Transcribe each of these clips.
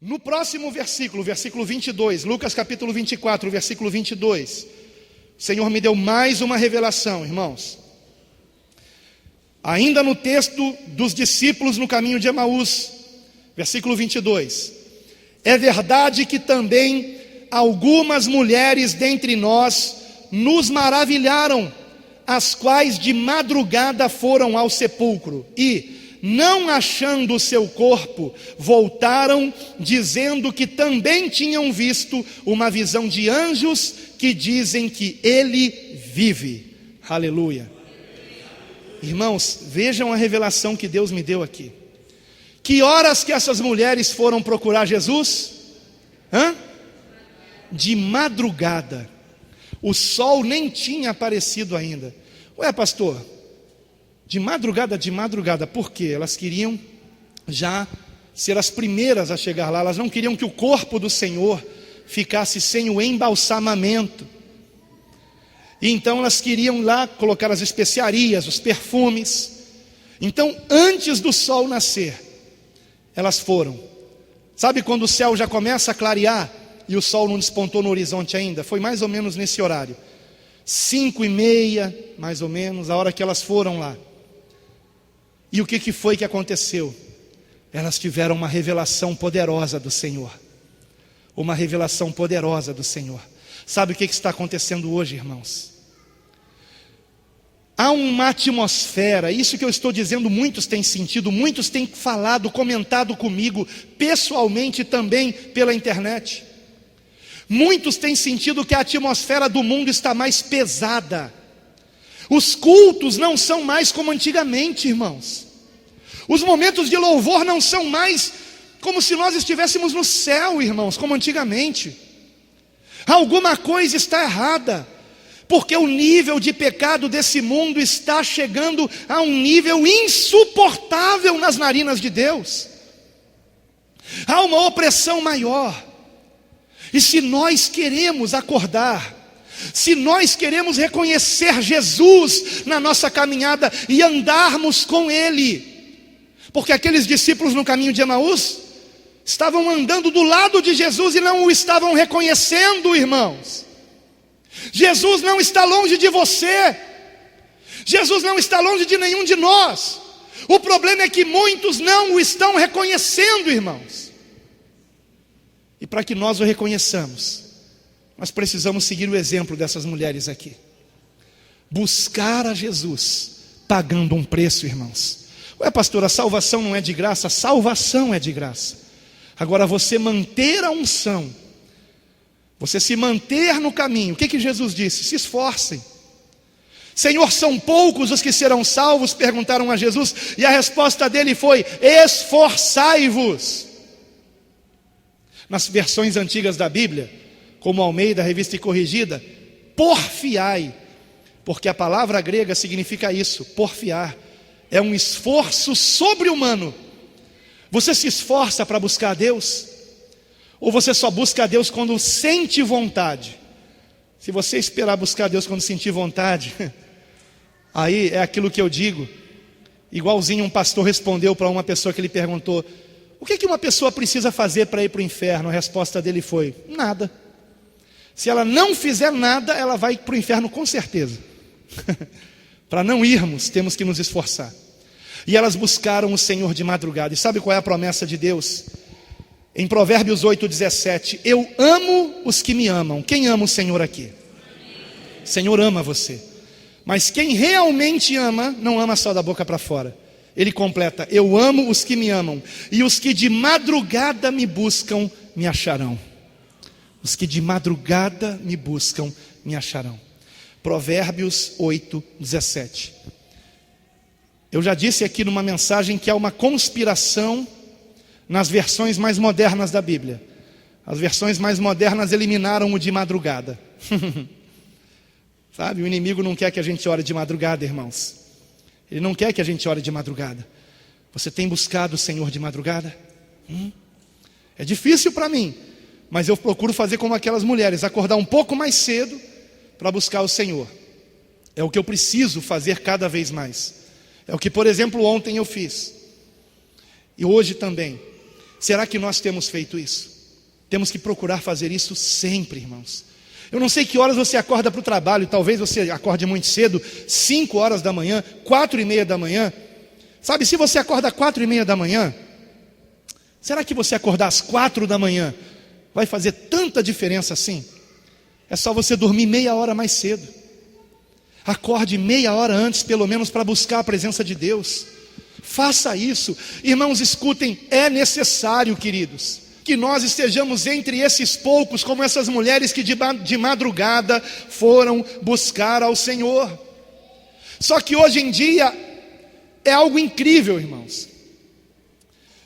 No próximo versículo, versículo 22, Lucas capítulo 24, versículo 22, o Senhor me deu mais uma revelação, irmãos. Ainda no texto dos discípulos no caminho de Emaús, versículo 22. É verdade que também algumas mulheres dentre nós nos maravilharam, as quais de madrugada foram ao sepulcro e, não achando o seu corpo, voltaram dizendo que também tinham visto uma visão de anjos que dizem que ele vive. Aleluia. Irmãos, vejam a revelação que Deus me deu aqui. Que horas que essas mulheres foram procurar Jesus? De madrugada. O sol nem tinha aparecido ainda. Ué, pastor, de madrugada, por quê? Elas queriam já ser as primeiras a chegar lá. Elas não queriam que o corpo do Senhor ficasse sem o embalsamamento. E então elas queriam lá colocar as especiarias, os perfumes. Então, antes do sol nascer, elas foram. Sabe quando o céu já começa a clarear e o sol não despontou no horizonte ainda? Foi mais ou menos nesse horário, 5:30, mais ou menos, a hora que elas foram lá. E o que foi que aconteceu? Elas tiveram uma revelação poderosa do Senhor. Uma revelação poderosa do Senhor. Sabe o que está acontecendo hoje, irmãos? Há uma atmosfera, isso que eu estou dizendo, muitos têm sentido, muitos têm falado, comentado comigo, pessoalmente também pela internet. Muitos têm sentido que a atmosfera do mundo está mais pesada. Os cultos não são mais como antigamente, irmãos. Os momentos de louvor não são mais como se nós estivéssemos no céu, irmãos, como antigamente. Alguma coisa está errada, porque o nível de pecado desse mundo está chegando a um nível insuportável nas narinas de Deus. Há uma opressão maior. E se nós queremos acordar, se nós queremos reconhecer Jesus na nossa caminhada e andarmos com Ele, porque aqueles discípulos no caminho de Emaús estavam andando do lado de Jesus e não o estavam reconhecendo, irmãos. Jesus não está longe de você, Jesus não está longe de nenhum de nós. O problema é que muitos não o estão reconhecendo, irmãos. E para que nós o reconheçamos, nós precisamos seguir o exemplo dessas mulheres aqui. Buscar a Jesus, pagando um preço, irmãos. Ué, pastor, a salvação não é de graça? A salvação é de graça. Agora, você manter a unção, você se manter no caminho. O que Jesus disse? Se esforcem. Senhor, são poucos os que serão salvos? Perguntaram a Jesus. E a resposta dele foi: esforçai-vos. Nas versões antigas da Bíblia, como Almeida, Revista e Corrigida, porfiai, porque a palavra grega significa isso, porfiar. É um esforço sobre-humano. Você se esforça para buscar a Deus? Ou você só busca a Deus quando sente vontade? Se você esperar buscar a Deus quando sentir vontade, aí é aquilo que eu digo, igualzinho um pastor respondeu para uma pessoa que ele perguntou: o que uma pessoa precisa fazer para ir para o inferno? A resposta dele foi: nada. Se ela não fizer nada, ela vai para o inferno com certeza. Para não irmos, temos que nos esforçar. E elas buscaram o Senhor de madrugada. E sabe qual é a promessa de Deus? Em Provérbios 8:17, eu amo os que me amam. Quem ama o Senhor aqui? O Senhor ama você. Mas quem realmente ama, não ama só da boca para fora. Ele completa: eu amo os que me amam, e os que de madrugada me buscam, me acharão. Os que de madrugada me buscam, me acharão. Provérbios 8:17. Eu já disse aqui numa mensagem que há uma conspiração nas versões mais modernas da Bíblia. As versões mais modernas eliminaram o de madrugada. Sabe, o inimigo não quer que a gente ore de madrugada, irmãos. Ele não quer que a gente ore de madrugada. Você tem buscado o Senhor de madrugada? É difícil para mim, mas eu procuro fazer como aquelas mulheres, acordar um pouco mais cedo para buscar o Senhor. É o que eu preciso fazer cada vez mais. É o que, por exemplo, ontem eu fiz. E hoje também. Será que nós temos feito isso? Temos que procurar fazer isso sempre, irmãos. Eu não sei que horas você acorda para o trabalho, talvez você acorde muito cedo, 5 horas da manhã, 4:30 da manhã. Sabe, se você acorda 4:30 da manhã, será que você acordar às 4 da manhã vai fazer tanta diferença assim? É só você dormir meia hora mais cedo. Acorde meia hora antes, pelo menos, para buscar a presença de Deus. Faça isso. Irmãos, escutem, é necessário, queridos, que nós estejamos entre esses poucos, como essas mulheres que de madrugada foram buscar ao Senhor. Só que hoje em dia é algo incrível, irmãos.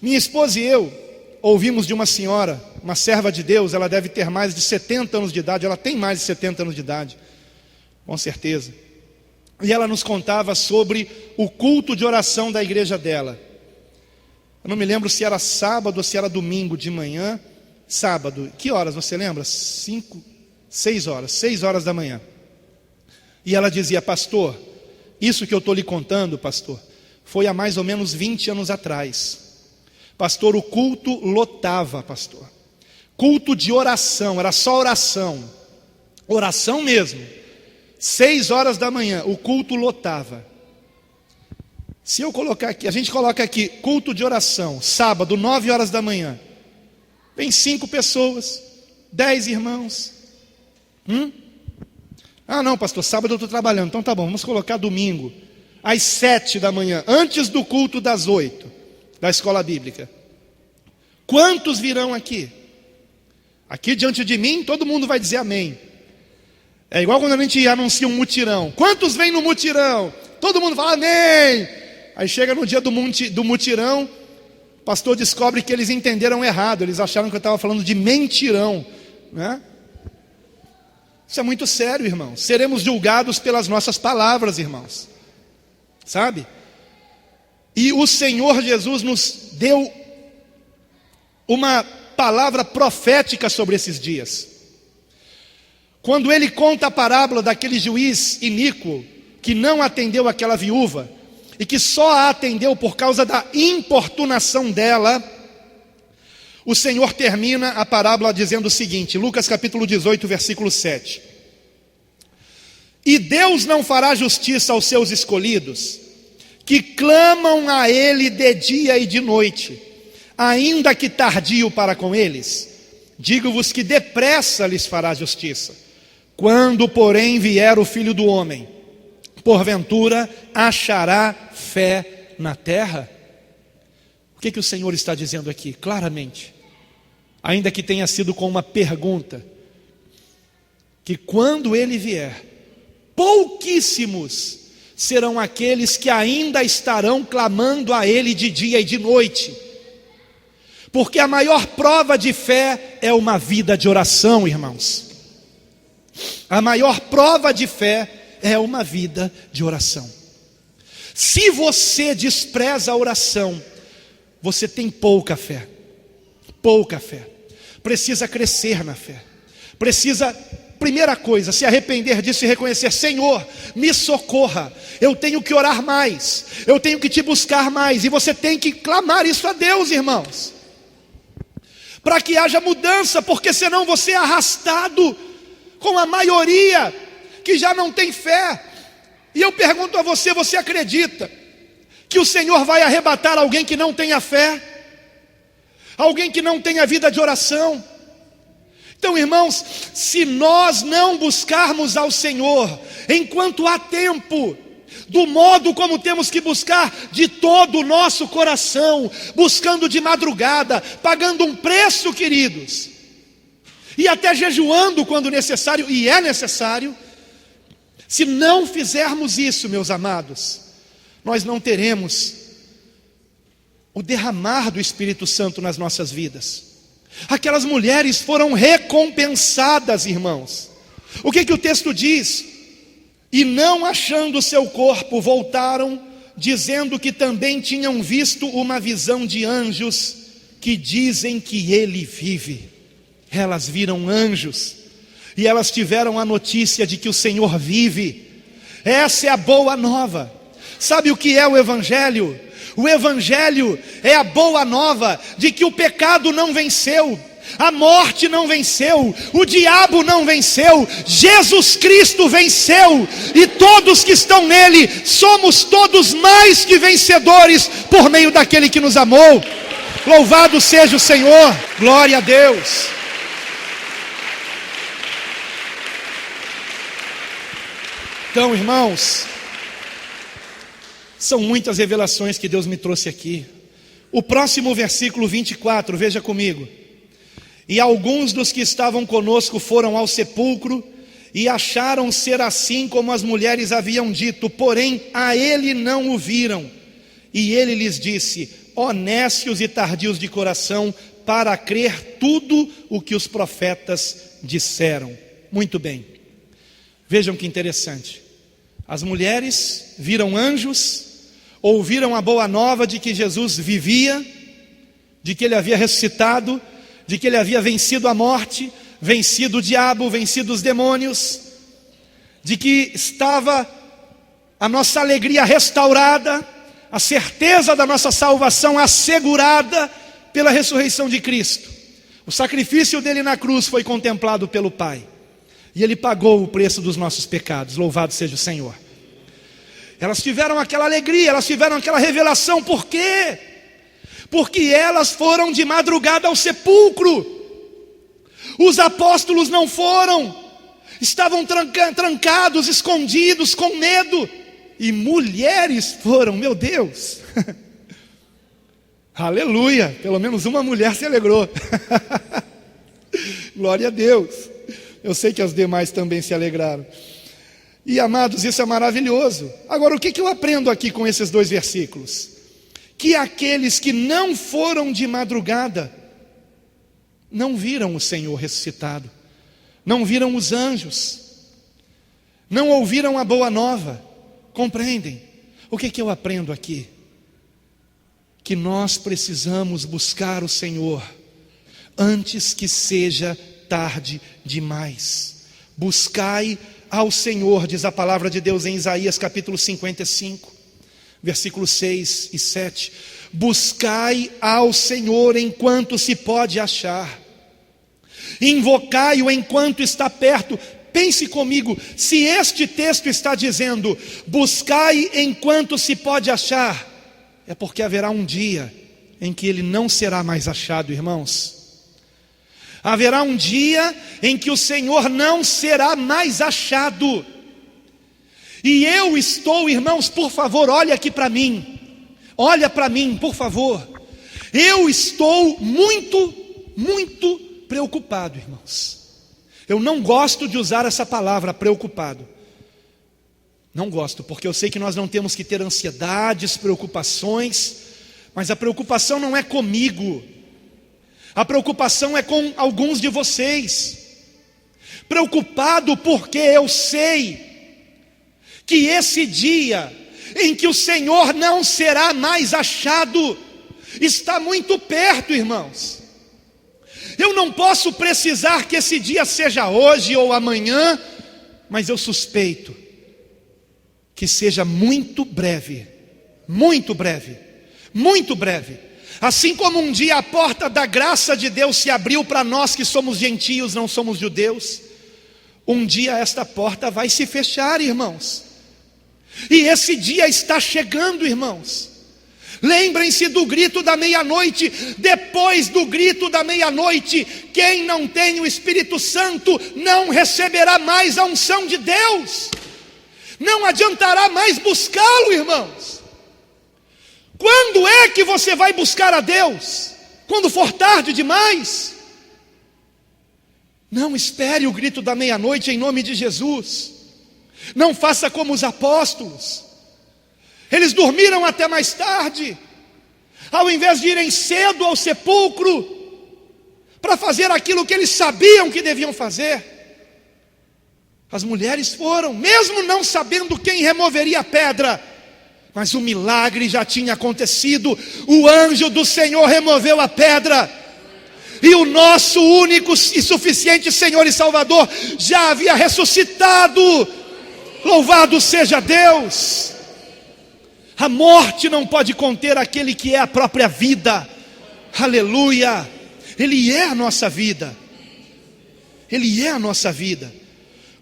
Minha esposa e eu ouvimos de uma senhora, uma serva de Deus, ela deve ter mais de 70 anos de idade, ela tem mais de 70 anos de idade, com certeza. E ela nos contava sobre o culto de oração da igreja dela. Eu não me lembro se era sábado ou se era domingo de manhã. Sábado, que horas você lembra? 6 horas da manhã. E ela dizia: pastor, isso que eu estou lhe contando, pastor, foi há mais ou menos 20 anos atrás. Pastor, o culto lotava, pastor. Culto de oração, era só oração. Oração mesmo. 6 horas da manhã, o culto lotava. Se eu colocar aqui, a gente coloca aqui, culto de oração, sábado, 9 horas da manhã. Vem 5 pessoas, 10 irmãos. Ah não, pastor, sábado eu estou trabalhando, então tá bom, vamos colocar domingo, às 7 da manhã, antes do culto das 8, da escola bíblica. Quantos virão aqui? Aqui diante de mim, todo mundo vai dizer amém. É igual quando a gente anuncia um mutirão. Quantos vêm no mutirão? Todo mundo fala amém. Aí chega no dia do mutirão, o pastor descobre que eles entenderam errado. Eles acharam que eu estava falando de mentirão, né? Isso é muito sério, irmãos. Seremos julgados pelas nossas palavras, irmãos. Sabe? E o Senhor Jesus nos deu uma palavra profética sobre esses dias. Quando ele conta a parábola daquele juiz iníquo que não atendeu aquela viúva e que só a atendeu por causa da importunação dela, o Senhor termina a parábola dizendo o seguinte, Lucas capítulo 18, versículo 7. E Deus não fará justiça aos seus escolhidos, que clamam a Ele de dia e de noite, ainda que tardio para com eles. Digo-vos que depressa lhes fará justiça. Quando, porém, vier o Filho do Homem, porventura achará fé na terra? O que o Senhor está dizendo aqui? Claramente, ainda que tenha sido com uma pergunta, que quando Ele vier, pouquíssimos serão aqueles que ainda estarão clamando a Ele de dia e de noite. Porque a maior prova de fé é uma vida de oração, irmãos. A maior prova de fé é uma vida de oração. Se você despreza a oração, você tem pouca fé. Pouca fé. Precisa crescer na fé. Precisa, primeira coisa, se arrepender disso e reconhecer: Senhor, me socorra. Eu tenho que orar mais. Eu tenho que te buscar mais. E você tem que clamar isso a Deus, irmãos, para que haja mudança, porque senão você é arrastado com a maioria que já não tem fé. E eu pergunto a você, você acredita que o Senhor vai arrebatar alguém que não tenha fé? Alguém que não tenha vida de oração? Então, irmãos, se nós não buscarmos ao Senhor enquanto há tempo, do modo como temos que buscar, de todo o nosso coração, buscando de madrugada, pagando um preço, queridos, e até jejuando quando necessário, e é necessário. Se não fizermos isso, meus amados, nós não teremos o derramar do Espírito Santo nas nossas vidas. Aquelas mulheres foram recompensadas, irmãos. O que o texto diz? E não achando o seu corpo, voltaram, dizendo que também tinham visto uma visão de anjos, que dizem que ele vive. Elas viram anjos, e elas tiveram a notícia de que o Senhor vive. Essa é a boa nova. Sabe o que é o Evangelho? O Evangelho é a boa nova de que o pecado não venceu, a morte não venceu, o diabo não venceu, Jesus Cristo venceu, e todos que estão nele, somos todos mais que vencedores, por meio daquele que nos amou. Louvado seja o Senhor, glória a Deus. Então, irmãos, são muitas revelações que Deus me trouxe aqui. O próximo versículo 24, veja comigo. E alguns dos que estavam conosco foram ao sepulcro e acharam ser assim como as mulheres haviam dito, porém a ele não o viram. E ele lhes disse: ó nécios e tardios de coração, para crer tudo o que os profetas disseram. Muito bem, vejam que interessante. As mulheres viram anjos, ouviram a boa nova de que Jesus vivia, de que ele havia ressuscitado, de que ele havia vencido a morte, vencido o diabo, vencido os demônios, de que estava a nossa alegria restaurada, a certeza da nossa salvação assegurada pela ressurreição de Cristo. O sacrifício dele na cruz foi contemplado pelo Pai, e ele pagou o preço dos nossos pecados. Louvado seja o Senhor. Elas tiveram aquela alegria, elas tiveram aquela revelação. Por quê? Porque elas foram de madrugada ao sepulcro. Os apóstolos não foram, estavam trancados, escondidos, com medo. E mulheres foram, meu Deus. Aleluia, pelo menos uma mulher se alegrou. Glória a Deus. Eu sei que as demais também se alegraram. E amados, isso é maravilhoso. Agora, o que eu aprendo aqui com esses dois versículos? Que aqueles que não foram de madrugada não viram o Senhor ressuscitado, não viram os anjos, não ouviram a boa nova. Compreendem? O que eu aprendo aqui? Que nós precisamos buscar o Senhor antes que seja tarde demais. Buscai ao Senhor, diz a palavra de Deus em Isaías capítulo 55, versículos 6 e 7. Buscai ao Senhor enquanto se pode achar, invocai-o enquanto está perto. Pense comigo, se este texto está dizendo, buscai enquanto se pode achar, é porque haverá um dia em que ele não será mais achado, irmãos. Haverá um dia em que o Senhor não será mais achado. E eu estou, irmãos, por favor, olha aqui para mim. Olha para mim, por favor. Eu estou muito preocupado, irmãos. Eu não gosto de usar essa palavra, preocupado. Não gosto, porque eu sei que nós não temos que ter ansiedades, preocupações. Mas a preocupação não é comigo. A preocupação é com alguns de vocês. Preocupado porque eu sei que esse dia em que o Senhor não será mais achado está muito perto, irmãos. Eu não posso precisar que esse dia seja hoje ou amanhã, mas eu suspeito que seja muito breve, muito breve, muito breve. Assim como um dia a porta da graça de Deus se abriu para nós que somos gentios, não somos judeus, um dia esta porta vai se fechar, irmãos. E esse dia está chegando, irmãos. Lembrem-se do grito da meia-noite. Depois do grito da meia-noite, quem não tem o Espírito Santo não receberá mais a unção de Deus. Não adiantará mais buscá-lo, irmãos. Quando é que você vai buscar a Deus? Quando for tarde demais? Não espere o grito da meia-noite em nome de Jesus. Não faça como os apóstolos. Eles dormiram até mais tarde, ao invés de irem cedo ao sepulcro para fazer aquilo que eles sabiam que deviam fazer. As mulheres foram, mesmo não sabendo quem removeria a pedra, mas o milagre já tinha acontecido. O anjo do Senhor removeu a pedra, e o nosso único e suficiente Senhor e Salvador já havia ressuscitado. Louvado seja Deus. A morte não pode conter aquele que é a própria vida. Aleluia! Ele é a nossa vida. Ele é a nossa vida.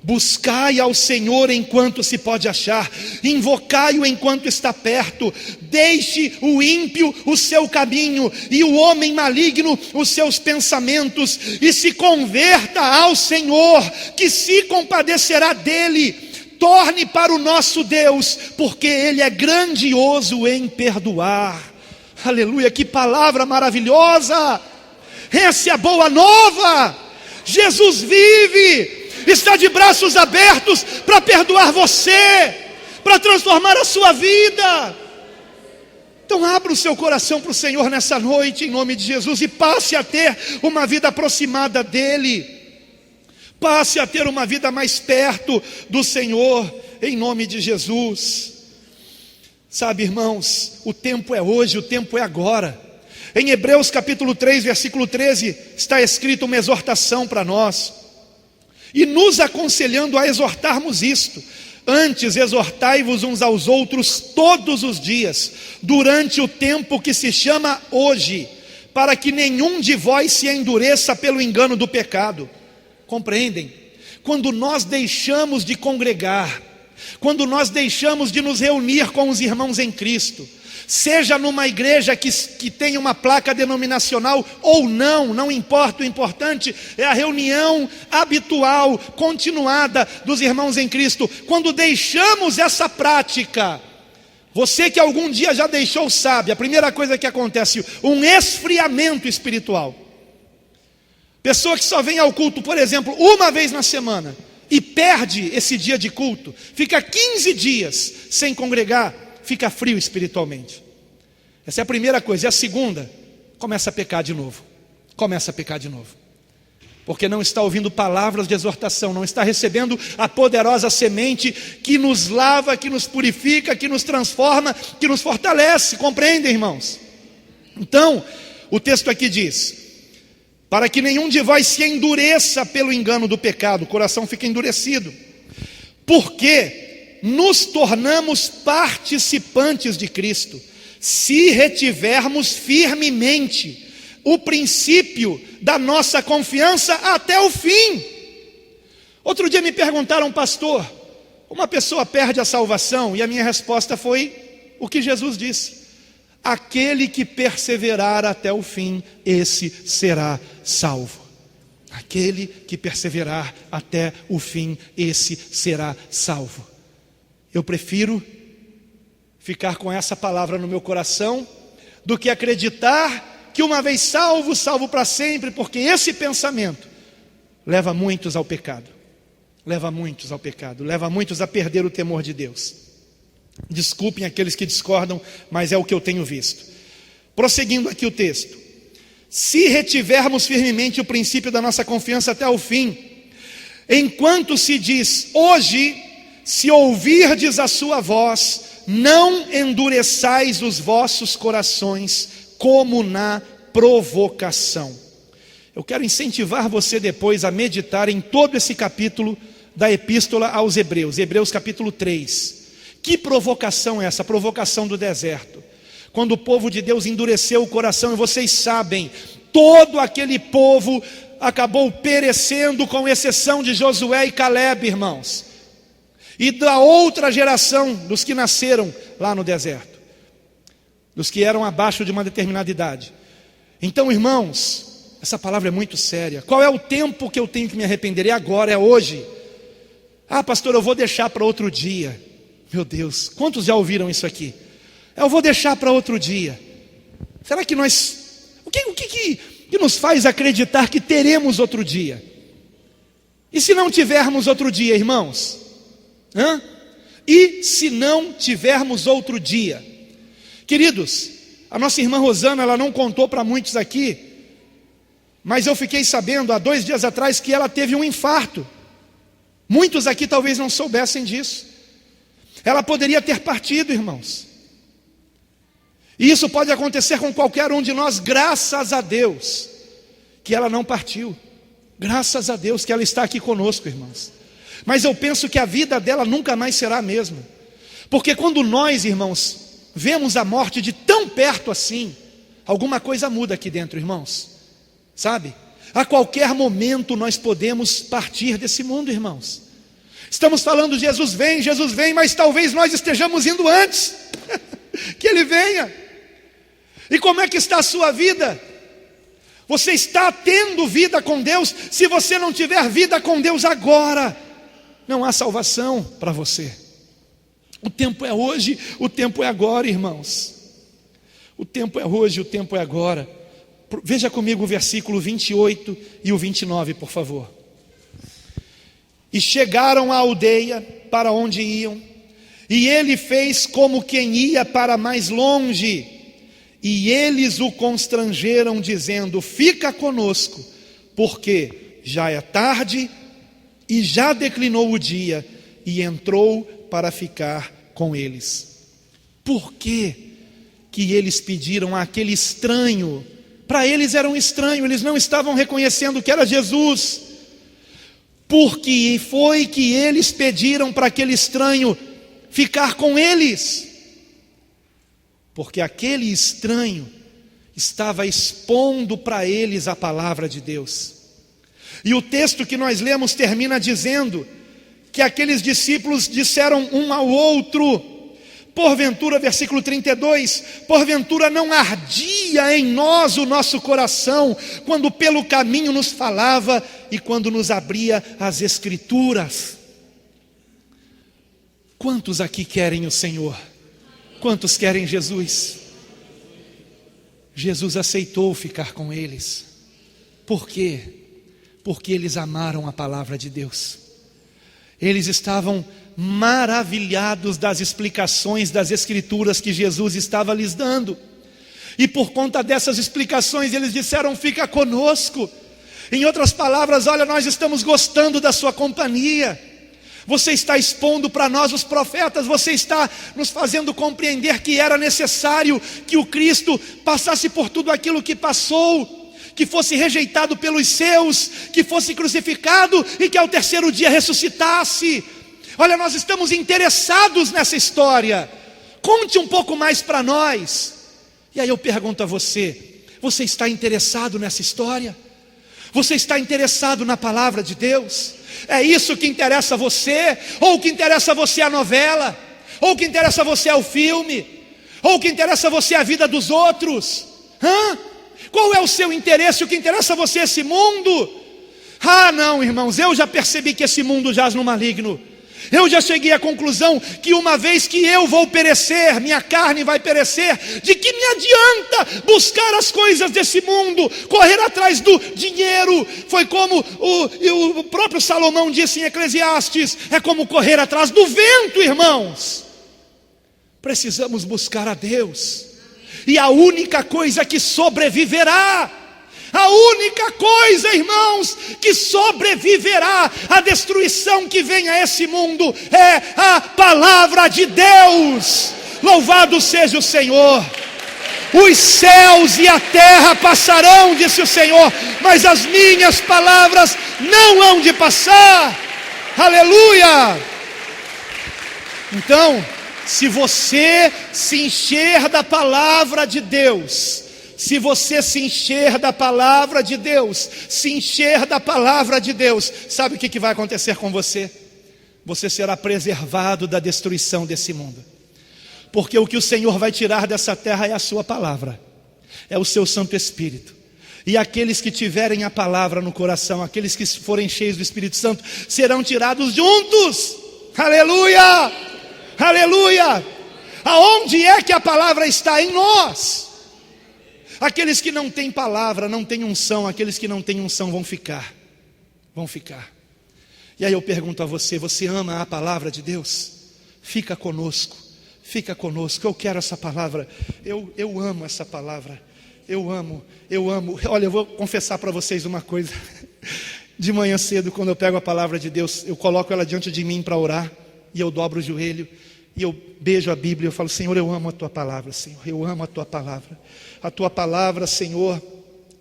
Buscai ao Senhor enquanto se pode achar, invocai-o enquanto está perto. Deixe o ímpio o seu caminho e o homem maligno os seus pensamentos, e se converta ao Senhor, que se compadecerá dele. Torne para o nosso Deus, porque Ele é grandioso em perdoar. Aleluia, que palavra maravilhosa! Essa é a boa nova. Jesus vive, está de braços abertos para perdoar você, para transformar a sua vida. Então abra o seu coração para o Senhor nessa noite, em nome de Jesus, e passe a ter uma vida aproximada dEle. Passe a ter uma vida mais perto do Senhor, em nome de Jesus. Sabe, irmãos, o tempo é hoje, o tempo é agora. Em Hebreus capítulo 3, versículo 13, está escrito uma exortação para nós, e nos aconselhando a exortarmos isto: antes exortai-vos uns aos outros todos os dias, durante o tempo que se chama hoje, para que nenhum de vós se endureça pelo engano do pecado. Compreendem? Quando nós deixamos de congregar, quando nós deixamos de nos reunir com os irmãos em Cristo, seja numa igreja que tem uma placa denominacional ou não, não importa, o importante é a reunião habitual, continuada dos irmãos em Cristo. Quando deixamos essa prática, você que algum dia já deixou sabe, a primeira coisa que acontece, um esfriamento espiritual. Pessoa que só vem ao culto, por exemplo, uma vez na semana, e perde esse dia de culto, fica 15 dias sem congregar, fica frio espiritualmente. Essa é a primeira coisa. E a segunda, começa a pecar de novo. Começa a pecar de novo. Porque não está ouvindo palavras de exortação, não está recebendo a poderosa semente que nos lava, que nos purifica, que nos transforma, que nos fortalece. Compreendem, irmãos? Então, o texto aqui diz: para que nenhum de vós se endureça pelo engano do pecado, o coração fica endurecido, porque nos tornamos participantes de Cristo, se retivermos firmemente o princípio da nossa confiança até o fim. Outro dia me perguntaram: pastor, uma pessoa perde a salvação? E a minha resposta foi o que Jesus disse: aquele que perseverar até o fim, esse será salvo. Aquele que perseverar até o fim, esse será salvo. Eu prefiro ficar com essa palavra no meu coração do que acreditar que uma vez salvo, salvo para sempre, porque esse pensamento leva muitos ao pecado. Leva muitos ao pecado, leva muitos a perder o temor de Deus. Desculpem aqueles que discordam, mas é o que eu tenho visto. Prosseguindo aqui o texto: se retivermos firmemente o princípio da nossa confiança até o fim, enquanto se diz hoje, se ouvirdes a sua voz, não endureçais os vossos corações, como na provocação. Eu quero incentivar você depois a meditar em todo esse capítulo da epístola aos Hebreus, Hebreus capítulo 3. Que provocação é essa? Provocação do deserto. Quando o povo de Deus endureceu o coração, e vocês sabem, todo aquele povo acabou perecendo, com exceção de Josué e Calebe, irmãos, e da outra geração dos que nasceram lá no deserto, dos que eram abaixo de uma determinada idade. Então, irmãos, essa palavra é muito séria. Qual é o tempo que eu tenho que me arrepender? É agora, é hoje. Ah, pastor, eu vou deixar para outro dia. Meu Deus, quantos já ouviram isso aqui? Eu vou deixar para outro dia. Será que nós... O que nos faz acreditar que teremos outro dia? E se não tivermos outro dia, irmãos? E se não tivermos outro dia? Queridos, a nossa irmã Rosana, ela não contou para muitos aqui, mas eu fiquei sabendo há 2 dias atrás que ela teve um infarto. Muitos aqui talvez não soubessem disso. Ela poderia ter partido, irmãos. E isso pode acontecer com qualquer um de nós, graças a Deus que ela não partiu. Graças a Deus que ela está aqui conosco, irmãos. Mas eu penso que a vida dela nunca mais será a mesma. Porque quando nós, irmãos, vemos a morte de tão perto assim, alguma coisa muda aqui dentro, irmãos. Sabe? A qualquer momento nós podemos partir desse mundo, irmãos. Estamos falando Jesus vem, mas talvez nós estejamos indo antes que Ele venha. E como é que está a sua vida? Você está tendo vida com Deus? Se você não tiver vida com Deus agora, não há salvação para você. O tempo é hoje, o tempo é agora, irmãos. O tempo é hoje, o tempo é agora. Veja comigo o versículo 28 e o 29, por favor. E chegaram à aldeia para onde iam, e ele fez como quem ia para mais longe, e eles o constrangeram, dizendo: fica conosco, porque já é tarde e já declinou o dia. E entrou para ficar com eles. Por que eles pediram àquele estranho? Para eles era um estranho, eles não estavam reconhecendo que era Jesus. Porque foi que eles pediram para aquele estranho ficar com eles? Porque aquele estranho estava expondo para eles a palavra de Deus. E o texto que nós lemos termina dizendo que aqueles discípulos disseram um ao outro: porventura, versículo 32, porventura não ardia em nós o nosso coração, quando pelo caminho nos falava e quando nos abria as Escrituras. Quantos aqui querem o Senhor? Quantos querem Jesus? Jesus aceitou ficar com eles. Por quê? Porque eles amaram a palavra de Deus. Eles estavam maravilhados das explicações das Escrituras que Jesus estava lhes dando. E por conta dessas explicações eles disseram: fica conosco. Em outras palavras, olha, nós estamos gostando da sua companhia. Você está expondo para nós os profetas, você está nos fazendo compreender que era necessário que o Cristo passasse por tudo aquilo que passou, que fosse rejeitado pelos seus, que fosse crucificado e que ao terceiro dia ressuscitasse. Olha, nós estamos interessados nessa história. Conte um pouco mais para nós. E aí eu pergunto a você: você está interessado nessa história? Você está interessado na palavra de Deus? É isso que interessa a você? Ou o que interessa a você é a novela? Ou o que interessa a você é o filme? Ou o que interessa a você é a vida dos outros? Qual é o seu interesse? O que interessa a você é esse mundo? Ah, não, irmãos, eu já percebi que esse mundo jaz no maligno. Eu já cheguei à conclusão que uma vez que eu vou perecer, minha carne vai perecer, de que me adianta buscar as coisas desse mundo, correr atrás do dinheiro? Foi como o próprio Salomão disse em Eclesiastes: é como correr atrás do vento, irmãos. Precisamos buscar a Deus, e a única coisa que sobreviverá, a única coisa, irmãos, que sobreviverá à destruição que vem a esse mundo é a palavra de Deus. Louvado seja o Senhor. Os céus e a terra passarão, disse o Senhor, mas as minhas palavras não hão de passar. Aleluia. Então, se você se encher da palavra de Deus, se você se encher da palavra de Deus, se encher da palavra de Deus, sabe o que vai acontecer com você? Você será preservado da destruição desse mundo. Porque o que o Senhor vai tirar dessa terra é a sua palavra, é o seu Santo Espírito. E aqueles que tiverem a palavra no coração, aqueles que forem cheios do Espírito Santo, serão tirados juntos. Aleluia! Aleluia! Aonde é que a palavra está? Em nós. Aqueles que não têm palavra, não têm unção, aqueles que não têm unção vão ficar. Vão ficar. E aí eu pergunto a você: você ama a palavra de Deus? Fica conosco, fica conosco. Eu quero essa palavra, eu amo essa palavra. Eu amo. Olha, eu vou confessar para vocês uma coisa. De manhã cedo, quando eu pego a palavra de Deus, eu coloco ela diante de mim para orar, e eu dobro o joelho, e eu beijo a Bíblia, eu falo: Senhor, eu amo a Tua palavra, Senhor, eu amo a Tua palavra. A Tua palavra, Senhor,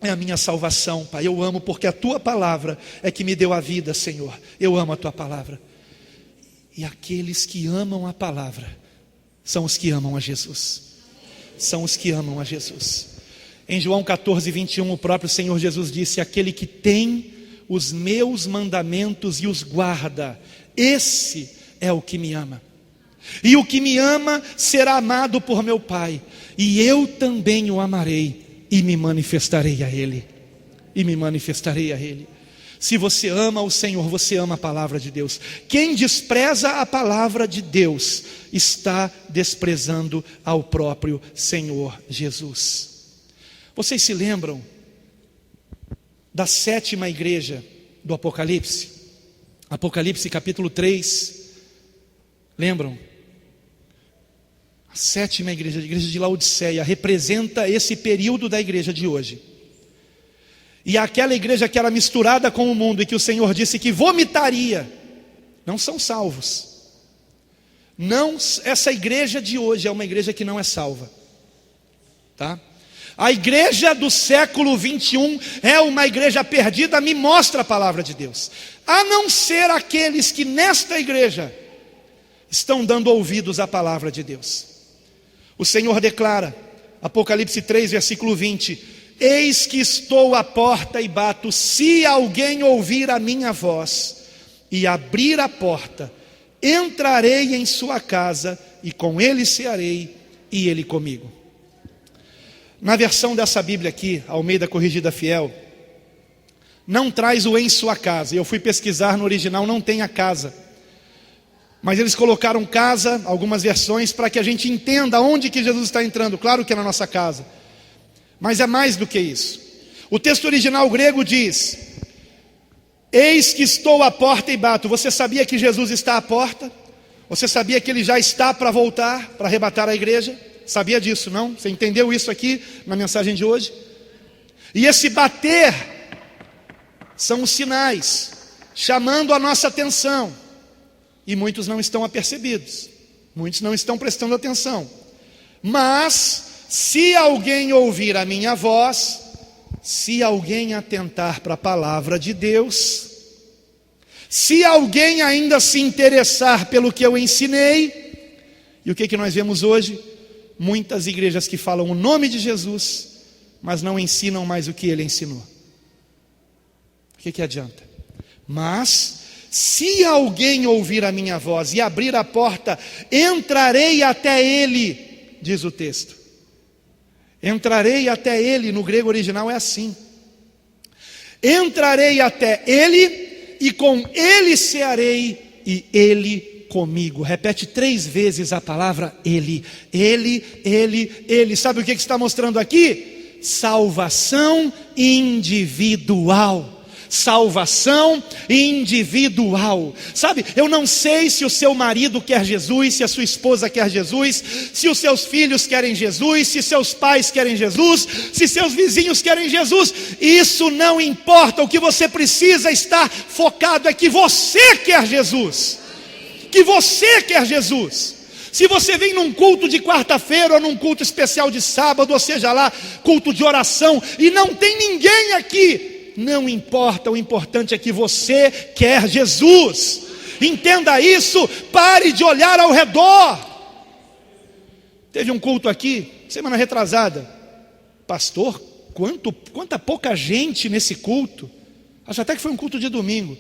é a minha salvação, Pai. Eu amo porque a Tua palavra é que me deu a vida, Senhor. Eu amo a Tua palavra. E aqueles que amam a palavra são os que amam a Jesus. São os que amam a Jesus. Em João 14, 21, o próprio Senhor Jesus disse: aquele que tem os meus mandamentos e os guarda, esse é o que me ama. E o que me ama será amado por meu Pai, e eu também o amarei e me manifestarei a Ele. E me manifestarei a Ele. Se você ama o Senhor, você ama a palavra de Deus. Quem despreza a palavra de Deus está desprezando ao próprio Senhor Jesus. Vocês se lembram da 7ª igreja do Apocalipse? Apocalipse capítulo 3. Lembram? A 7ª igreja, a igreja de Laodiceia, representa esse período da igreja de hoje. E aquela igreja que era misturada com o mundo e que o Senhor disse que vomitaria, não são salvos. Não, essa igreja de hoje é uma igreja que não é salva, tá? A igreja do século 21 é uma igreja perdida, me mostra a palavra de Deus. A não ser aqueles que nesta igreja estão dando ouvidos à palavra de Deus. O Senhor declara, Apocalipse 3, versículo 20: eis que estou à porta e bato, se alguém ouvir a minha voz e abrir a porta, entrarei em sua casa e com ele cearei e ele comigo. Na versão dessa Bíblia aqui, Almeida Corrigida Fiel, não traz o em sua casa. Eu fui pesquisar, no original não tem a casa, mas eles colocaram casa, algumas versões, para que a gente entenda onde que Jesus está entrando. Claro que é na nossa casa, mas é mais do que isso. O texto original grego diz: eis que estou à porta e bato. Você sabia que Jesus está à porta? Você sabia que Ele já está para voltar, para arrebatar a igreja? Sabia disso, não? Você entendeu isso aqui na mensagem de hoje? E esse bater são os sinais, chamando a nossa atenção. E muitos não estão apercebidos, muitos não estão prestando atenção. Mas se alguém ouvir a minha voz, se alguém atentar para a palavra de Deus, se alguém ainda se interessar pelo que eu ensinei, e o que nós vemos hoje? Muitas igrejas que falam o nome de Jesus, mas não ensinam mais o que Ele ensinou. O que adianta? Mas se alguém ouvir a minha voz e abrir a porta, entrarei até ele, diz o texto. Entrarei até ele, no grego original é assim. Entrarei até ele e com ele cearei e ele comigo. Repete 3 vezes a palavra ele. Ele, ele, ele. Sabe o que está mostrando aqui? Salvação individual. Salvação individual. Sabe, eu não sei se o seu marido quer Jesus, se a sua esposa quer Jesus, se os seus filhos querem Jesus, se seus pais querem Jesus, se seus vizinhos querem Jesus. Isso não importa. O que você precisa estar focado é que você quer Jesus. Que você quer Jesus. Se você vem num culto de quarta-feira ou num culto especial de sábado, ou seja lá, culto de oração, e não tem ninguém aqui, não importa, o importante é que você quer Jesus. Entenda isso, pare de olhar ao redor. Teve um culto aqui, semana retrasada. Pastor, quanta pouca gente nesse culto. Acho até que foi um culto de domingo.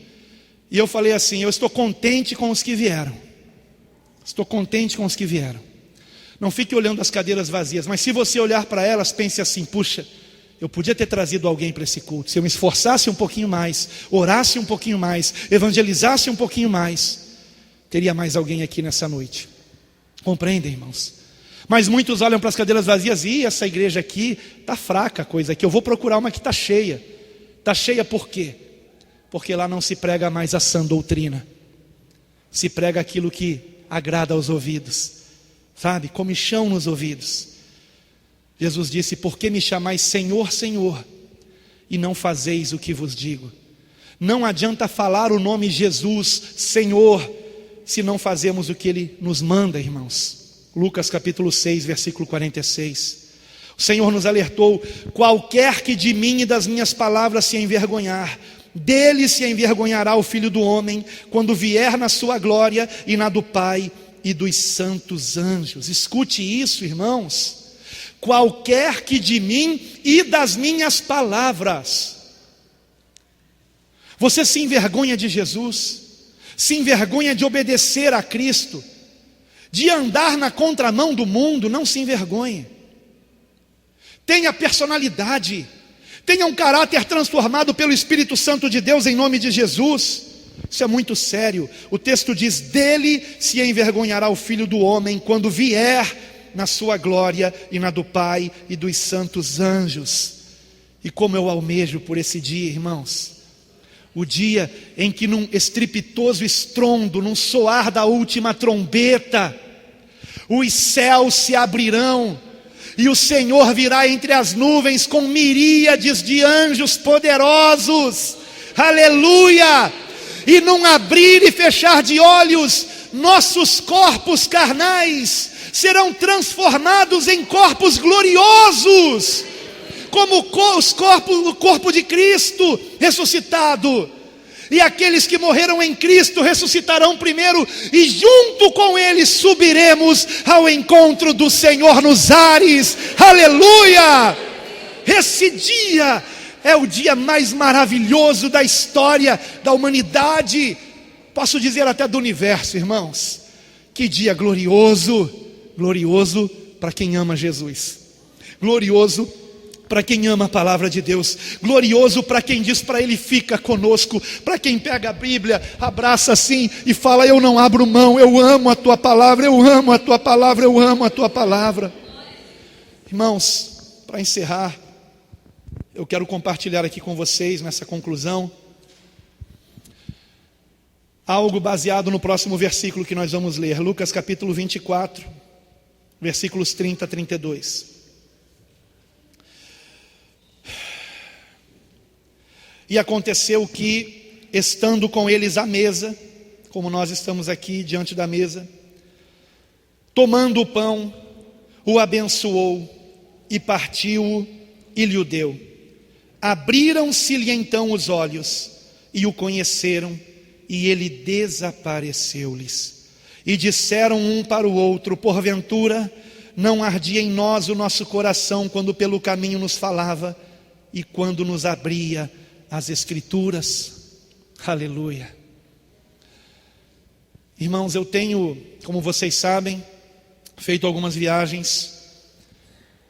E eu falei assim: eu estou contente com os que vieram. Estou contente com os que vieram. Não fique olhando as cadeiras vazias, mas se você olhar para elas, pense assim: puxa, eu podia ter trazido alguém para esse culto. Se eu me esforçasse um pouquinho mais, orasse um pouquinho mais, evangelizasse um pouquinho mais, teria mais alguém aqui nessa noite. Compreendem, irmãos? Mas muitos olham para as cadeiras vazias e essa igreja aqui está fraca a coisa aqui. Eu vou procurar uma que está cheia. Está cheia por quê? Porque lá não se prega mais a sã doutrina. Se prega aquilo que agrada aos ouvidos. Sabe? Comichão nos ouvidos. Jesus disse: por que me chamais Senhor, Senhor, e não fazeis o que vos digo? Não adianta falar o nome Jesus, Senhor, se não fazemos o que Ele nos manda, irmãos. Lucas capítulo 6, versículo 46. O Senhor nos alertou: qualquer que de mim e das minhas palavras se envergonhar, dele se envergonhará o Filho do Homem, quando vier na sua glória e na do Pai e dos santos anjos. Escute isso, irmãos. Qualquer que de mim e das minhas palavras. Você se envergonha de Jesus, se envergonha de obedecer a Cristo, de andar na contramão do mundo, não se envergonhe. Tenha personalidade, tenha um caráter transformado pelo Espírito Santo de Deus em nome de Jesus. Isso é muito sério. O texto diz: dele se envergonhará o Filho do Homem quando vier na sua glória e na do Pai e dos santos anjos. E como eu almejo por esse dia, irmãos, o dia em que num estrepitoso estrondo, num soar da última trombeta, os céus se abrirão e o Senhor virá entre as nuvens com miríades de anjos poderosos, aleluia! E num abrir e fechar de olhos, nossos corpos carnais serão transformados em corpos gloriosos, como o corpo de Cristo ressuscitado. E aqueles que morreram em Cristo ressuscitarão primeiro, e junto com eles subiremos ao encontro do Senhor nos ares, aleluia! Esse dia é o dia mais maravilhoso da história da humanidade, posso dizer até do universo, irmãos. Que dia glorioso, glorioso para quem ama Jesus, glorioso para quem ama a palavra de Deus, glorioso para quem diz para Ele: fica conosco, para quem pega a Bíblia, abraça assim e fala: eu não abro mão, eu amo a Tua palavra, eu amo a Tua palavra, eu amo a Tua palavra. Irmãos, para encerrar, eu quero compartilhar aqui com vocês, nessa conclusão, algo baseado no próximo versículo que nós vamos ler, Lucas capítulo 24, versículos 30 a 32. E aconteceu que, estando com eles à mesa, como nós estamos aqui diante da mesa, tomando o pão, o abençoou e partiu-o e lhe o deu. Abriram-se-lhe então os olhos e o conheceram, e ele desapareceu-lhes. E disseram um para o outro: porventura não ardia em nós o nosso coração quando pelo caminho nos falava e quando nos abria as Escrituras? Aleluia. Irmãos, eu tenho, como vocês sabem, feito algumas viagens,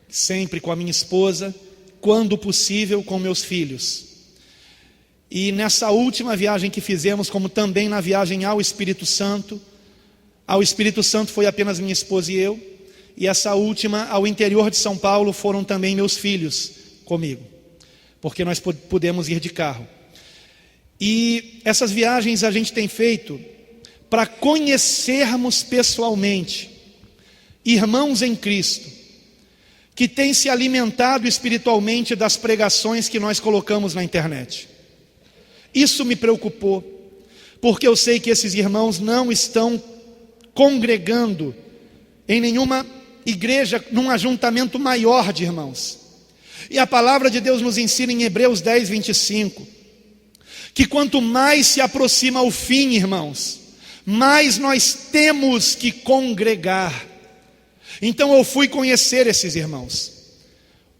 sempre com a minha esposa, quando possível com meus filhos. E nessa última viagem que fizemos, como também na viagem ao Espírito Santo foi apenas minha esposa e eu, e essa última ao interior de São Paulo foram também meus filhos comigo, porque nós pudemos ir de carro. E essas viagens a gente tem feito para conhecermos pessoalmente irmãos em Cristo, que têm se alimentado espiritualmente das pregações que nós colocamos na internet. Isso me preocupou, porque eu sei que esses irmãos não estão congregando em nenhuma igreja, num ajuntamento maior de irmãos. E a palavra de Deus nos ensina em Hebreus 10, 25, que quanto mais se aproxima o fim, irmãos, mais nós temos que congregar. Então eu fui conhecer esses irmãos.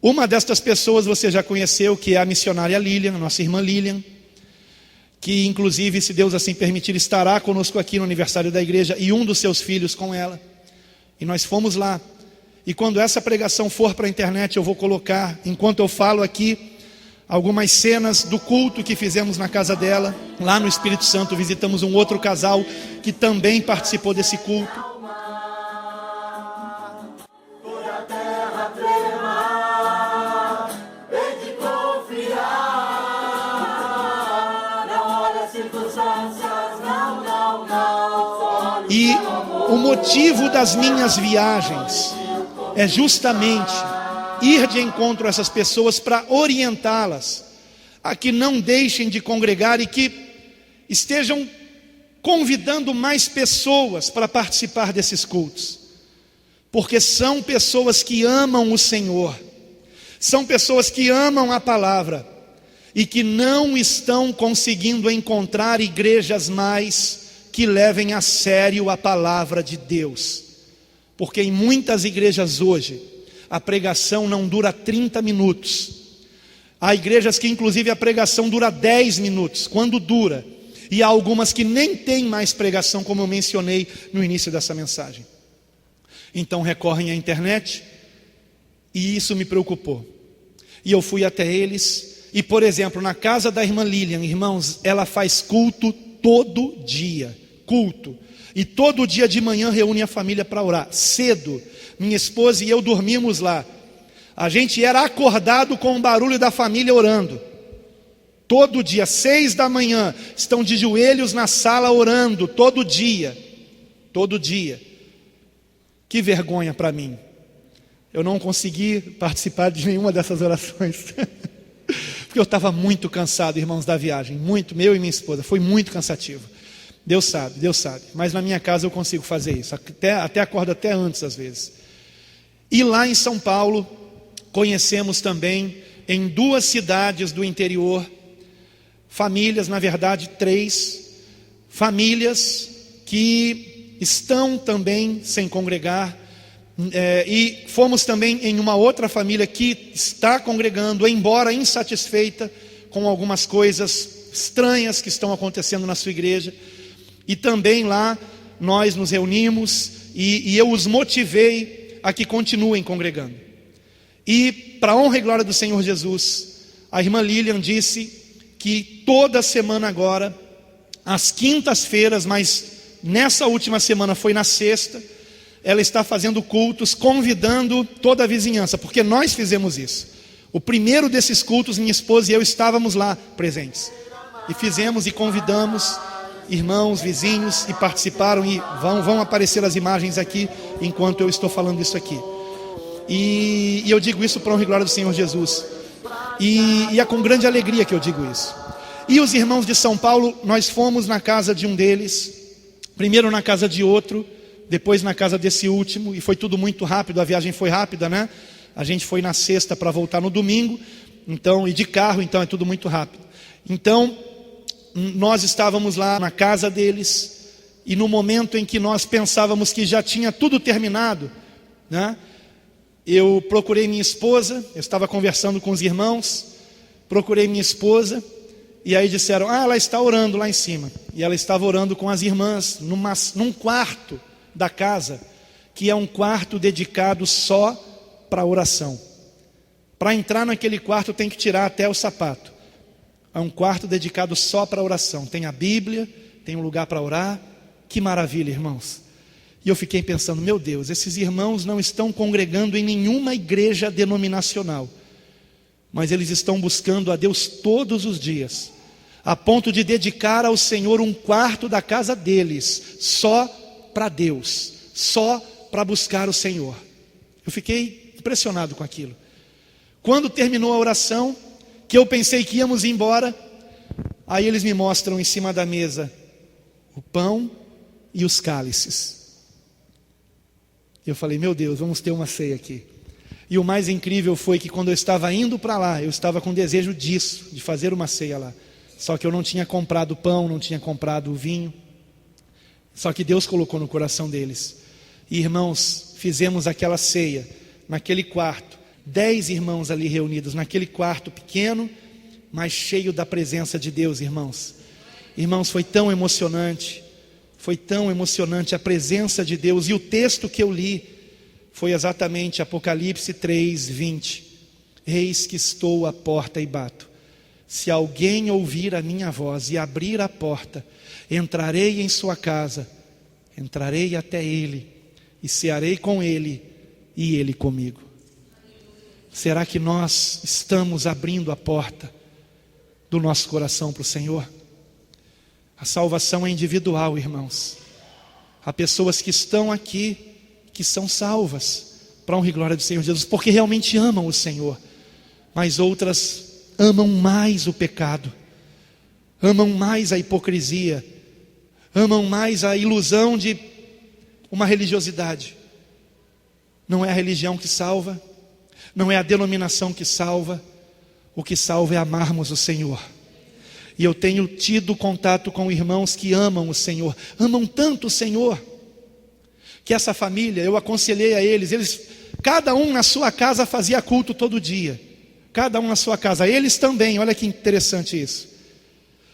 Uma destas pessoas você já conheceu, que é a missionária Lilian, a nossa irmã Lilian, que inclusive, se Deus assim permitir, estará conosco aqui no aniversário da igreja, e um dos seus filhos com ela. E nós fomos lá. E quando essa pregação for para a internet, eu vou colocar, enquanto eu falo aqui, algumas cenas do culto que fizemos na casa dela. Lá no Espírito Santo visitamos um outro casal que também participou desse culto. E o motivo das minhas viagens é justamente ir de encontro a essas pessoas para orientá-las a que não deixem de congregar e que estejam convidando mais pessoas para participar desses cultos, porque são pessoas que amam o Senhor, são pessoas que amam a palavra e que não estão conseguindo encontrar igrejas mais que levem a sério a palavra de Deus. Porque em muitas igrejas hoje, a pregação não dura 30 minutos. Há igrejas que inclusive a pregação dura 10 minutos, quando dura. E há algumas que nem têm mais pregação, como eu mencionei no início dessa mensagem. Então recorrem à internet, e isso me preocupou. E eu fui até eles, e por exemplo, na casa da irmã Lilian, irmãos, ela faz culto todo dia, culto. E todo dia de manhã reúne a família para orar, cedo. Minha esposa e eu dormimos lá. A gente era acordado com o barulho da família orando. Todo dia, 6 da manhã, estão de joelhos na sala orando, todo dia. Todo dia. Que vergonha para mim. Eu não consegui participar de nenhuma dessas orações. Porque eu estava muito cansado, irmãos, da viagem. Muito, meu e minha esposa, foi muito cansativo. Deus sabe. Mas na minha casa eu consigo fazer isso. Até acordo até antes às vezes. E lá em São Paulo, conhecemos também em 2 cidades do interior, famílias, na verdade 3 famílias que estão também sem congregar, e fomos também em uma outra família que está congregando, embora insatisfeita com algumas coisas estranhas que estão acontecendo na sua igreja. E também lá nós nos reunimos e eu os motivei a que continuem congregando. E para a honra e glória do Senhor Jesus, a irmã Lilian disse que toda semana agora, às quintas-feiras, mas nessa última semana foi na sexta, ela está fazendo cultos, convidando toda a vizinhança, porque nós fizemos isso. O primeiro desses cultos, minha esposa e eu estávamos lá presentes. E fizemos e convidamos irmãos, vizinhos, e participaram, e vão aparecer as imagens aqui, enquanto eu estou falando isso aqui. E eu digo isso para a honra e glória do Senhor Jesus. E é com grande alegria que eu digo isso. E os irmãos de São Paulo, nós fomos na casa de um deles, primeiro na casa de outro, depois na casa desse último, e foi tudo muito rápido, a viagem foi rápida, né? A gente foi na sexta para voltar no domingo, então, e de carro, então é tudo muito rápido. Então, nós estávamos lá na casa deles, e no momento em que nós pensávamos que já tinha tudo terminado, né? Eu procurei minha esposa, eu estava conversando com os irmãos, procurei minha esposa, e aí disseram, ela está orando lá em cima. E ela estava orando com as irmãs, num quarto da casa, que é um quarto dedicado só para oração. Para entrar naquele quarto tem que tirar até o sapato. É um quarto dedicado só para oração. Tem a Bíblia, tem um lugar para orar. Que maravilha, irmãos. E eu fiquei pensando, meu Deus, esses irmãos não estão congregando em nenhuma igreja denominacional, mas eles estão buscando a Deus todos os dias, a ponto de dedicar ao Senhor um quarto da casa deles, só para Deus, só para buscar o Senhor. Eu fiquei impressionado com aquilo. Quando terminou a oração, que eu pensei que íamos embora, aí eles me mostram em cima da mesa o pão e os cálices. Eu falei, meu Deus, vamos ter uma ceia aqui. E o mais incrível foi que quando eu estava indo para lá, eu estava com desejo disso, de fazer uma ceia lá. Só que eu não tinha comprado pão, não tinha comprado o vinho. Só que Deus colocou no coração deles. E irmãos, fizemos aquela ceia, naquele quarto. 10 irmãos ali reunidos, naquele quarto pequeno, mas cheio da presença de Deus, irmãos. Irmãos, foi tão emocionante. Foi tão emocionante a presença de Deus. E o texto que eu li foi exatamente Apocalipse 3:20. Eis que estou à porta e bato. Se alguém ouvir a minha voz e abrir a porta, entrarei em sua casa, entrarei até ele, e cearei com ele, e ele comigo. Será que nós estamos abrindo a porta do nosso coração para o Senhor? A salvação é individual, irmãos. Há pessoas que estão aqui, que são salvas, para a honra e glória do Senhor Jesus, porque realmente amam o Senhor. Mas outras amam mais o pecado, amam mais a hipocrisia, amam mais a ilusão de uma religiosidade. Não é a religião que salva, não é a denominação que salva. O que salva é amarmos o Senhor. E eu tenho tido contato com irmãos que amam o Senhor, amam tanto o Senhor, que essa família, eu aconselhei a eles, cada um na sua casa fazia culto todo dia, cada um na sua casa, eles também, olha que interessante isso.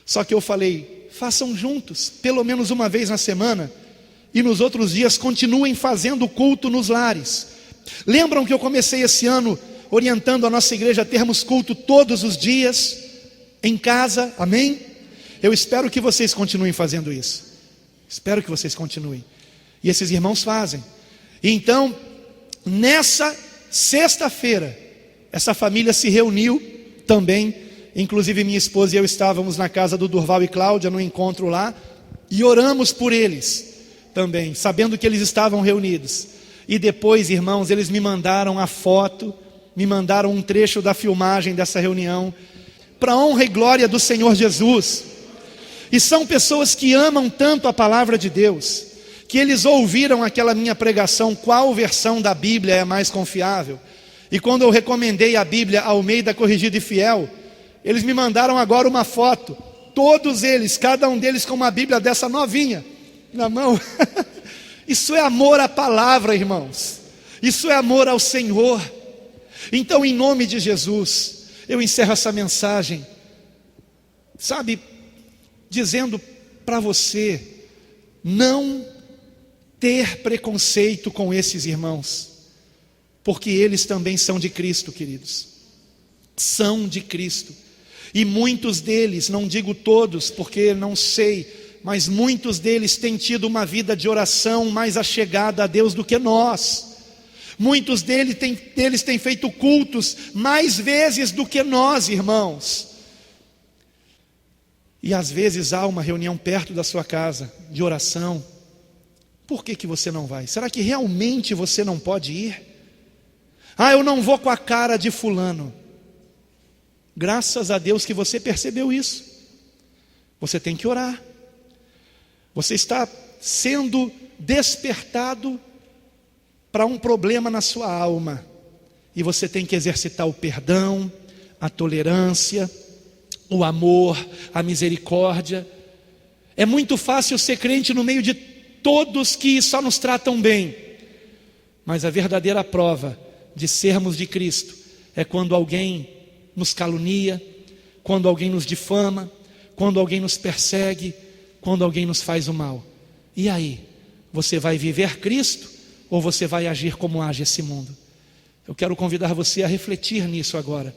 Só que eu falei, façam juntos, pelo menos uma vez na semana, e nos outros dias continuem fazendo culto nos lares. Lembram que eu comecei esse ano orientando a nossa igreja a termos culto todos os dias, em casa, amém? Eu espero que vocês continuem fazendo isso, espero que vocês continuem, e esses irmãos fazem. E então, nessa sexta-feira, essa família se reuniu também, inclusive minha esposa e eu estávamos na casa do Durval e Cláudia, no encontro lá, e oramos por eles também, sabendo que eles estavam reunidos. E depois, irmãos, eles me mandaram a foto, me mandaram um trecho da filmagem dessa reunião, para a honra e glória do Senhor Jesus. E são pessoas que amam tanto a palavra de Deus, que eles ouviram aquela minha pregação, qual versão da Bíblia é mais confiável. E quando eu recomendei a Bíblia Almeida Corrigida e Fiel, eles me mandaram agora uma foto, todos eles, cada um deles com uma Bíblia dessa novinha na mão. Isso é amor à palavra, irmãos, isso é amor ao Senhor. Então, em nome de Jesus, eu encerro essa mensagem, sabe, dizendo para você, não ter preconceito com esses irmãos, porque eles também são de Cristo, queridos, são de Cristo, e muitos deles, não digo todos, porque não sei, mas muitos deles têm tido uma vida de oração mais achegada a Deus do que nós. Muitos deles têm feito cultos mais vezes do que nós, irmãos. E às vezes há uma reunião perto da sua casa, de oração. Por que você não vai? Será que realmente você não pode ir? Ah, eu não vou com a cara de fulano. Graças a Deus que você percebeu isso. Você tem que orar. Você está sendo despertado para um problema na sua alma, e você tem que exercitar o perdão, a tolerância, o amor, a misericórdia. É muito fácil ser crente no meio de todos que só nos tratam bem, mas a verdadeira prova de sermos de Cristo é quando alguém nos calunia, quando alguém nos difama, quando alguém nos persegue, quando alguém nos faz o mal. E aí, você vai viver Cristo ou você vai agir como age esse mundo? Eu quero convidar você a refletir nisso agora,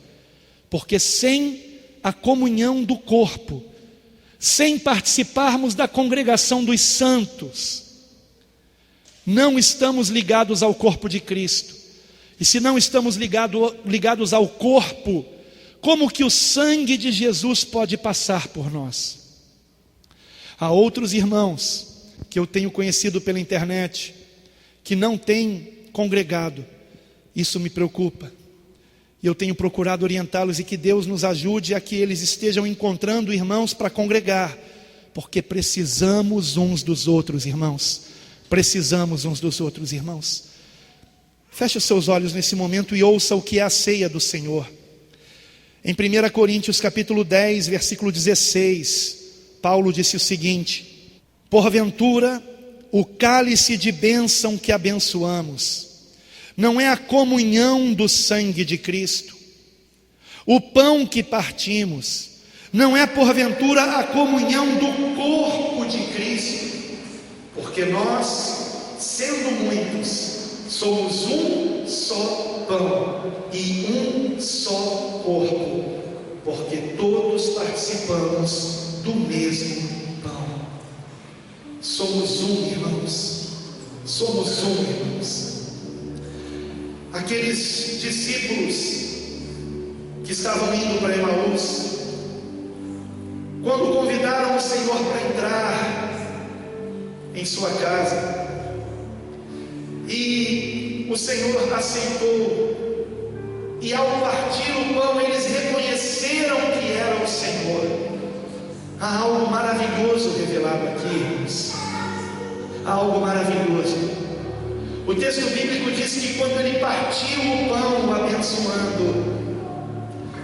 porque sem a comunhão do corpo, sem participarmos da congregação dos santos, não estamos ligados ao corpo de Cristo. E se não estamos ligados ao corpo, como que o sangue de Jesus pode passar por nós? Há outros irmãos que eu tenho conhecido pela internet, que não têm congregado. Isso me preocupa, e eu tenho procurado orientá-los, e que Deus nos ajude a que eles estejam encontrando irmãos para congregar, porque precisamos uns dos outros, irmãos, precisamos uns dos outros, irmãos. Feche os seus olhos nesse momento e ouça o que é a ceia do Senhor. Em 1 Coríntios capítulo 10, versículo 16, Paulo disse o seguinte: porventura o cálice de bênção que abençoamos não é a comunhão do sangue de Cristo? O pão que partimos não é porventura a comunhão do corpo de Cristo? Porque nós, sendo muitos, somos um só pão e um só corpo, porque todos participamos do mesmo pão. Somos um, irmãos. Somos um, irmãos. Aqueles discípulos que estavam indo para Emaús, quando convidaram o Senhor para entrar em sua casa, e o Senhor aceitou, e ao partir o pão eles reconheceram que era o Senhor. Há algo maravilhoso revelado aqui, irmãos. Há algo maravilhoso. O texto bíblico diz que quando ele partiu o pão, abençoando,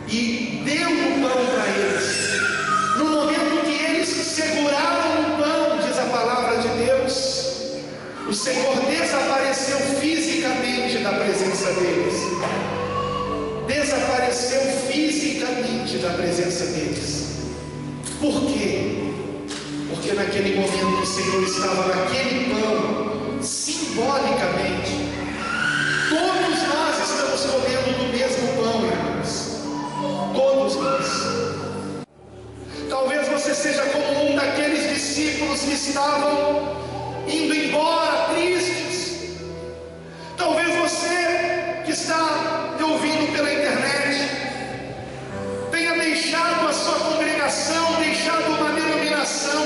e deu o pão para eles, no quê? Porque naquele momento o Senhor estava naquele pão, simbolicamente. Todos nós estamos comendo do mesmo pão, irmãos. Todos nós. Talvez você seja como um daqueles discípulos que estavam indo embora tristes. Talvez você que está me ouvindo pela internet tenha deixado a sua congregação, deixado uma denominação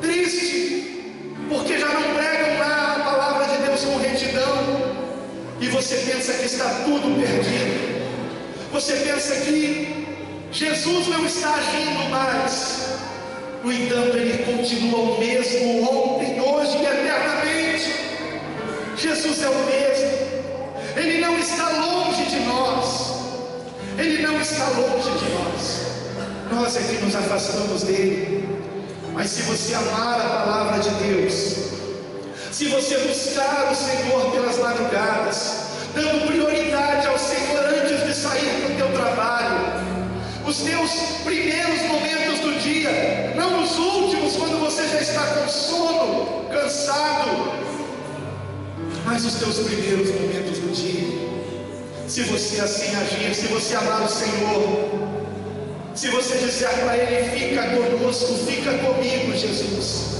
triste, porque já não pregam lá a palavra de Deus com retidão, e você pensa que está tudo perdido. Você pensa que Jesus não está agindo mais. No entanto, Ele continua o mesmo ontem, hoje e eternamente. Jesus é o mesmo. Ele não está longe de nós. Ele não está longe de nós. Nós é que nos afastamos dele. Mas se você amar a palavra de Deus, se você buscar o Senhor pelas madrugadas, dando prioridade ao Senhor antes de sair para o teu trabalho, os teus primeiros momentos do dia, não os últimos, quando você já está com sono, cansado, mas os teus primeiros momentos do dia, se você assim agir, se você amar o Senhor, se você disser para Ele: fica conosco, fica comigo, Jesus,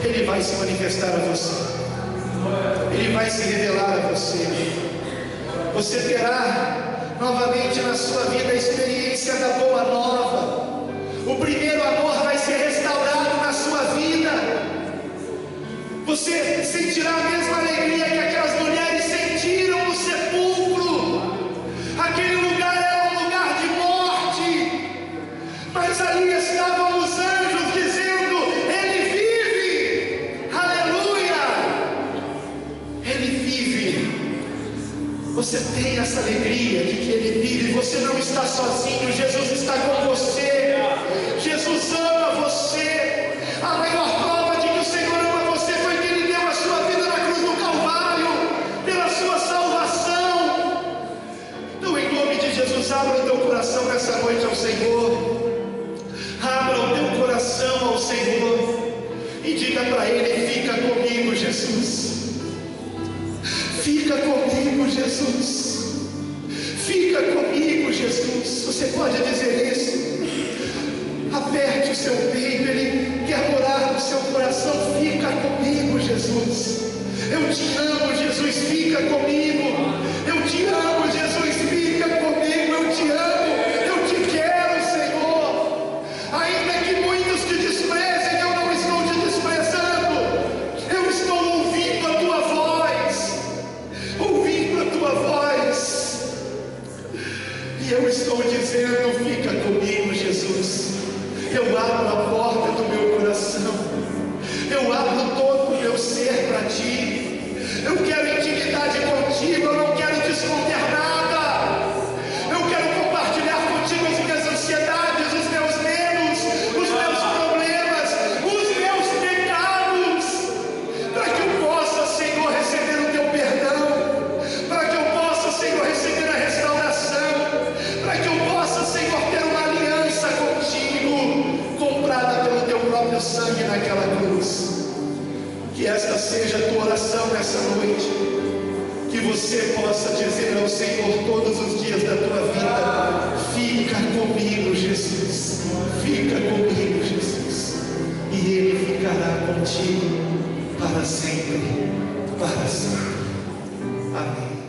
Ele vai se manifestar a você, Ele vai se revelar a você. Você terá novamente na sua vida a experiência da boa nova. O primeiro amor vai ser restaurado na sua vida. Você sentirá a mesma alegria que aquelas mulheres sentiram no sepulcro. Aquele lugar era um lugar de morte, mas ali estavam os anjos dizendo: Ele vive, aleluia, Ele vive. Você tem essa alegria de que Ele vive. Você não está sozinho, Jesus está com você. Jesus ama você. A maior prova de que o Senhor ama você foi que Ele deu a sua vida na cruz do Calvário, pela sua salvação. Então, em nome de Jesus, abra o teu coração nessa noite ao Senhor. Abra o teu coração ao Senhor e diga para Ele: fica comigo, Jesus. Fica comigo, Jesus. Fica comigo, Jesus. Você pode dizer isso. Aperte o seu peito. Ele quer morar no seu coração. Fica comigo, Jesus. Eu te amo, Jesus. Fica comigo. Eu te amo, Jesus. Fica comigo. Eu te amo. Eu te quero, Senhor. Ainda que muitos te desprezem, eu não estou te desprezando. Eu estou ouvindo a tua voz. Ouvindo a tua voz, e eu estou dizendo: fica comigo, Jesus. Eu abro a porta do meu coração, eu abro todo o meu ser para ti. Eu quero intimidade contigo, eu não quero te esconder nada. Eu quero compartilhar contigo as minhas ansiedades, os meus medos, os meus problemas, os meus pecados, para que eu possa, Senhor, receber o teu perdão, para que eu possa, Senhor, receber a restauração, para que eu possa, Senhor, ter uma aliança contigo, comprada pelo teu próprio sangue naquela cruz. Que esta seja a tua oração nessa noite, que você possa dizer ao Senhor todos os dias da tua vida: fica comigo, Jesus. Fica comigo, Jesus. E Ele ficará contigo para sempre, para sempre. Amém.